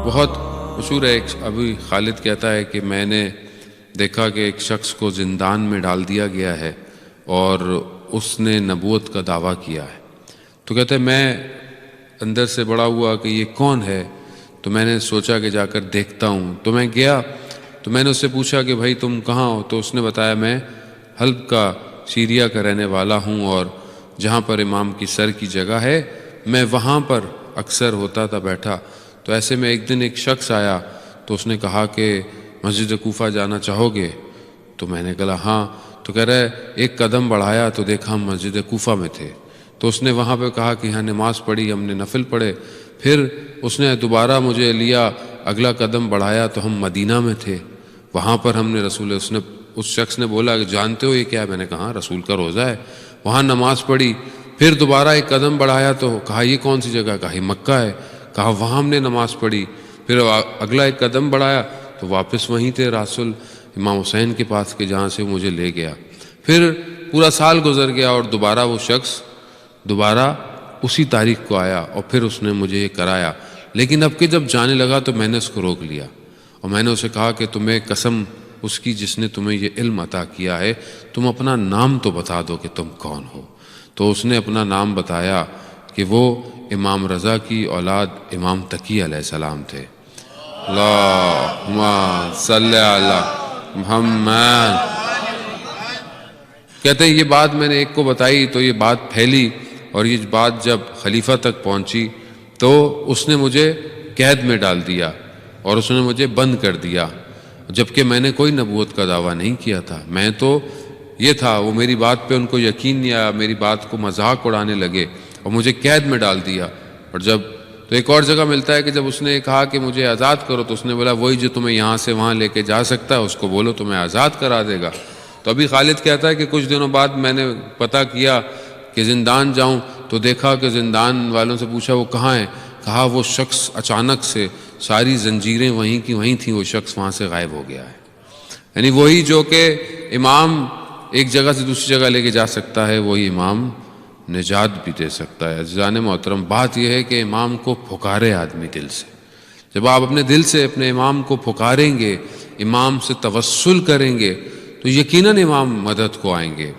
بہت مشہور ہے، ابھی خالد کہتا ہے کہ میں نے دیکھا کہ ایک شخص کو زندان میں ڈال دیا گیا ہے اور اس نے نبوت کا دعویٰ کیا ہے۔ تو کہتے ہیں میں اندر سے بڑا ہوا کہ یہ کون ہے، تو میں نے سوچا کہ جا کر دیکھتا ہوں۔ تو میں گیا تو میں نے اس سے پوچھا کہ بھائی تم کہاں ہو؟ تو اس نے بتایا میں حلب کا سیریا کا رہنے والا ہوں، اور جہاں پر امام کی سر کی جگہ ہے میں وہاں پر اکثر ہوتا تھا بیٹھا۔ تو ایسے میں ایک دن ایک شخص آیا تو اس نے کہا کہ مسجد کوفہ جانا چاہو گے؟ تو میں نے کہا ہاں۔ تو کہہ رہا ہے ایک قدم بڑھایا تو دیکھا ہم مسجد کوفہ میں تھے۔ تو اس نے وہاں پہ کہا کہ یہاں نماز پڑھی، ہم نے نفل پڑھے۔ پھر اس نے دوبارہ مجھے لیا، اگلا قدم بڑھایا تو ہم مدینہ میں تھے، وہاں پر ہم نے اس شخص نے بولا کہ جانتے ہو یہ کیا ہے؟ میں نے کہا رسول کا روزہ ہے۔ وہاں نماز پڑھی، پھر دوبارہ ایک قدم بڑھایا تو کہا یہ کون سی جگہ؟ کہا یہ مکہ ہے۔ کہا وہاں ہم نے نماز پڑھی۔ پھر اگلا ایک قدم بڑھایا تو واپس وہیں تھے رسول امام حسین کے پاس کے جہاں سے مجھے لے گیا۔ پھر پورا سال گزر گیا اور دوبارہ وہ شخص دوبارہ اسی تاریخ کو آیا اور پھر اس نے مجھے یہ کرایا۔ لیکن اب کہ جب جانے لگا تو میں نے اس کو روک لیا اور میں نے اسے کہا کہ تمہیں قسم اس کی جس نے تمہیں یہ علم عطا کیا ہے، تم اپنا نام تو بتا دو کہ تم کون ہو۔ تو اس نے اپنا نام بتایا کہ وہ امام رضا کی اولاد امام تقی علیہ السلام تھے۔ اللہم صلی علی محمد۔ کہتے ہیں یہ بات میں نے ایک کو بتائی تو یہ بات پھیلی، اور یہ بات جب خلیفہ تک پہنچی تو اس نے مجھے قید میں ڈال دیا اور اس نے مجھے بند کر دیا، جبکہ میں نے کوئی نبوت کا دعویٰ نہیں کیا تھا۔ میں تو یہ تھا، وہ میری بات پہ ان کو یقین نہیں آیا، میری بات کو مذاق اڑانے لگے اور مجھے قید میں ڈال دیا۔ اور جب تو ایک اور جگہ ملتا ہے کہ جب اس نے کہا کہ مجھے آزاد کرو تو اس نے بولا وہی جو تمہیں یہاں سے وہاں لے کے جا سکتا ہے اس کو بولو تمہیں آزاد کرا دے گا۔ تو ابھی خالد کہتا ہے کہ کچھ دنوں بعد میں نے پتہ کیا کہ زندان جاؤں تو دیکھا کہ زندان والوں سے پوچھا وہ کہاں ہیں؟ کہا وہ شخص اچانک سے ساری زنجیریں وہیں کی وہیں تھیں، وہ شخص وہاں سے غائب ہو گیا ہے۔ یعنی وہی جو کہ امام ایک جگہ سے دوسری جگہ لے کے جا سکتا ہے، وہی امام نجات بھی دے سکتا ہے۔ عزیزان محترم، بات یہ ہے کہ امام کو پکارے آدمی دل سے۔ جب آپ اپنے دل سے اپنے امام کو پکاریں گے، امام سے توسل کریں گے تو یقیناً امام مدد کو آئیں گے۔